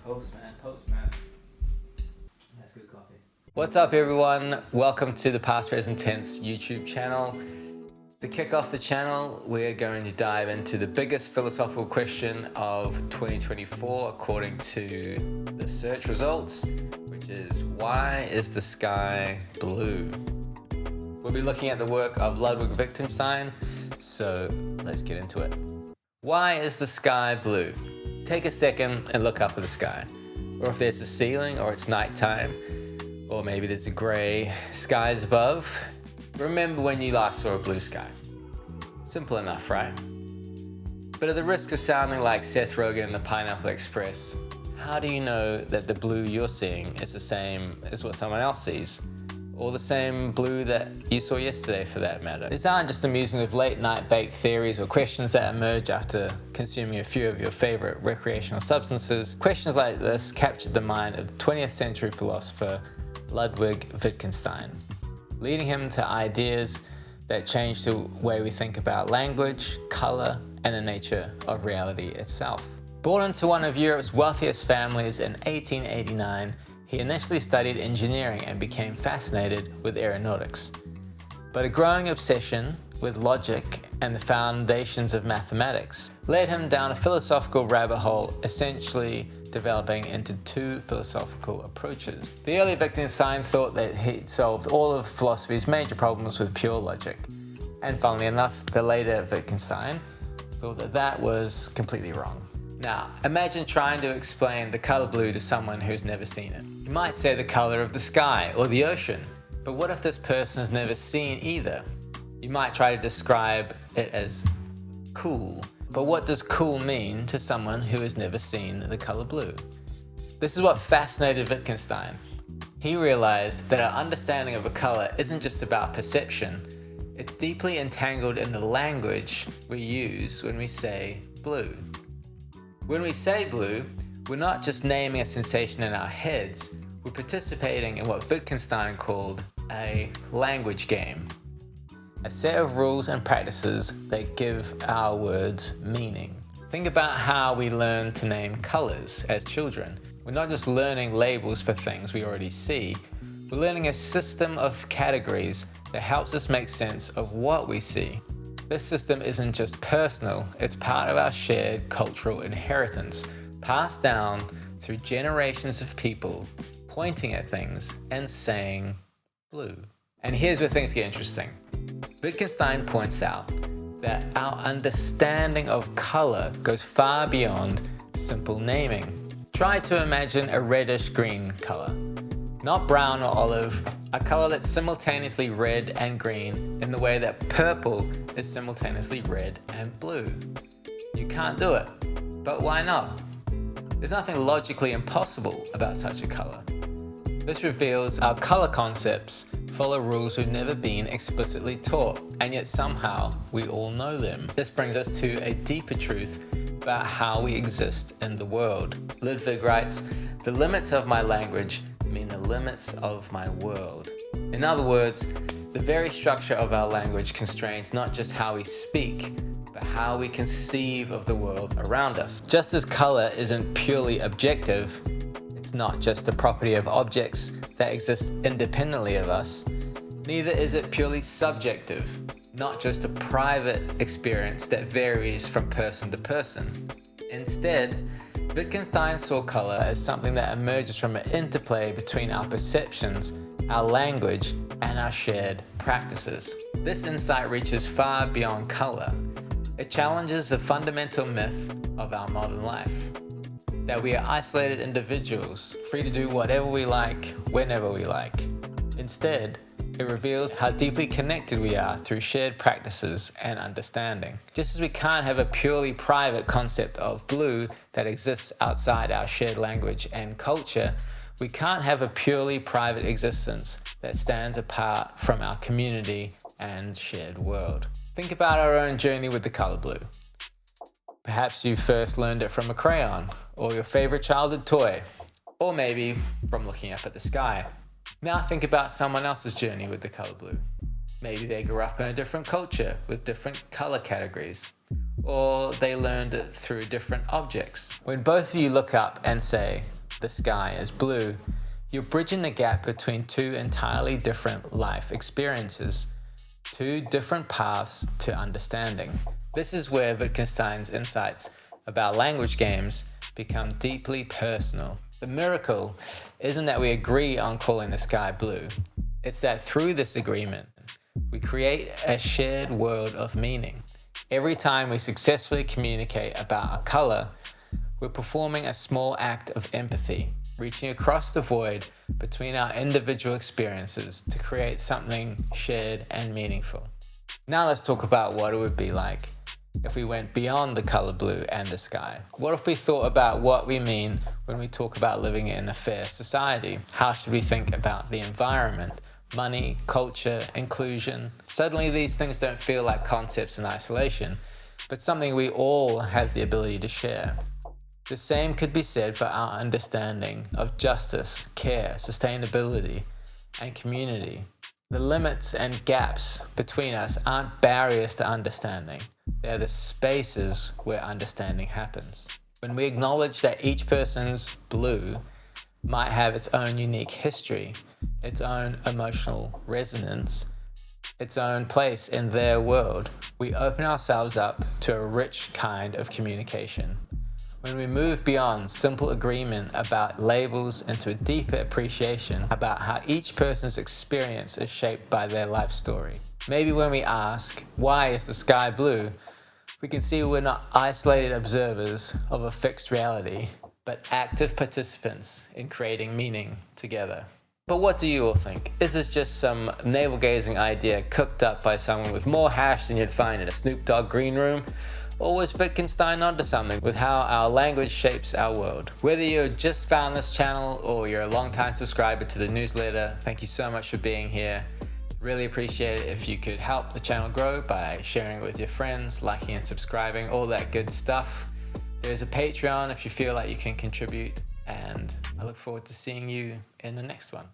Postman. That's good coffee. What's up, everyone? Welcome to the Past Present Tense YouTube channel. To kick off the channel, we're going to dive into the biggest philosophical question of 2024 according to the search results, which is, why is the sky blue? We'll be looking at the work of Ludwig Wittgenstein, so let's get into it. Why is the sky blue? Take a second and look up at the sky. Or if there's a ceiling, or it's nighttime, or maybe there's a grey skies above, remember when you last saw a blue sky. Simple enough, right? But at the risk of sounding like Seth Rogen in the Pineapple Express, how do you know that the blue you're seeing is the same as what someone else sees? Or the same blue that you saw yesterday, for that matter? These aren't just amusing with late-night baked theories or questions that emerge after consuming a few of your favorite recreational substances. Questions like this captured the mind of 20th century philosopher Ludwig Wittgenstein, leading him to ideas that changed the way we think about language, color, and the nature of reality itself. Born into one of Europe's wealthiest families in 1889, he initially studied engineering and became fascinated with aeronautics. But a growing obsession with logic and the foundations of mathematics led him down a philosophical rabbit hole, essentially developing into two philosophical approaches. The early Wittgenstein thought that he'd solved all of philosophy's major problems with pure logic. And funnily enough, the later Wittgenstein thought that that was completely wrong. Now, imagine trying to explain the color blue to someone who's never seen it. You might say the color of the sky or the ocean, but what if this person has never seen either? You might try to describe it as cool, but what does cool mean to someone who has never seen the color blue? This is what fascinated Wittgenstein. He realized that our understanding of a color isn't just about perception, it's deeply entangled in the language we use when we say blue. When we say blue, we're not just naming a sensation in our heads, we're participating in what Wittgenstein called a language game. A set of rules and practices that give our words meaning. Think about how we learn to name colors as children. We're not just learning labels for things we already see, we're learning a system of categories that helps us make sense of what we see. This system isn't just personal, it's part of our shared cultural inheritance, passed down through generations of people pointing at things and saying blue. And here's where things get interesting. Wittgenstein points out that our understanding of color goes far beyond simple naming. Try to imagine a reddish-green color. Not brown or olive, a color that's simultaneously red and green in the way that purple is simultaneously red and blue. You can't do it, but why not? There's nothing logically impossible about such a color. This reveals our color concepts follow rules we've never been explicitly taught, and yet somehow we all know them. This brings us to a deeper truth about how we exist in the world. Ludwig writes, "The limits of my language mean the limits of my world." In other words, the very structure of our language constrains not just how we speak, but how we conceive of the world around us. Just as color isn't purely objective, it's not just a property of objects that exist independently of us, neither is it purely subjective, not just a private experience that varies from person to person. Instead, Wittgenstein saw color as something that emerges from an interplay between our perceptions, our language, and our shared practices. This insight reaches far beyond color. It challenges the fundamental myth of our modern life, that we are isolated individuals, free to do whatever we like, whenever we like. Instead, it reveals how deeply connected we are through shared practices and understanding. Just as we can't have a purely private concept of blue that exists outside our shared language and culture, we can't have a purely private existence that stands apart from our community and shared world. Think about our own journey with the color blue. Perhaps you first learned it from a crayon, or your favorite childhood toy, or maybe from looking up at the sky. Now think about someone else's journey with the color blue. Maybe they grew up in a different culture with different color categories, or they learned it through different objects. When both of you look up and say, the sky is blue, you're bridging the gap between two entirely different life experiences, two different paths to understanding. This is where Wittgenstein's insights about language games become deeply personal. The miracle isn't that we agree on calling the sky blue. It's that through this agreement, we create a shared world of meaning. Every time we successfully communicate about a color, we're performing a small act of empathy, reaching across the void between our individual experiences to create something shared and meaningful. Now let's talk about what it would be like if we went beyond the color blue and the sky. What if we thought about what we mean when we talk about living in a fair society? How should we think about the environment, money, culture, inclusion? Suddenly these things don't feel like concepts in isolation, but something we all have the ability to share. The same could be said for our understanding of justice, care, sustainability, and community. The limits and gaps between us aren't barriers to understanding. They're the spaces where understanding happens. When we acknowledge that each person's blue might have its own unique history, its own emotional resonance, its own place in their world, we open ourselves up to a rich kind of communication. When we move beyond simple agreement about labels into a deeper appreciation about how each person's experience is shaped by their life story. Maybe when we ask, why is the sky blue? We can see we're not isolated observers of a fixed reality, but active participants in creating meaning together. But what do you all think? Is this just some navel-gazing idea cooked up by someone with more hash than you'd find in a Snoop Dogg green room? Or was Wittgenstein onto something with how our language shapes our world? Whether you just found this channel or you're a long-time subscriber to the newsletter, thank you so much for being here. Really appreciate it if you could help the channel grow by sharing it with your friends, liking and subscribing, all that good stuff. There's a Patreon if you feel like you can contribute, and I look forward to seeing you in the next one.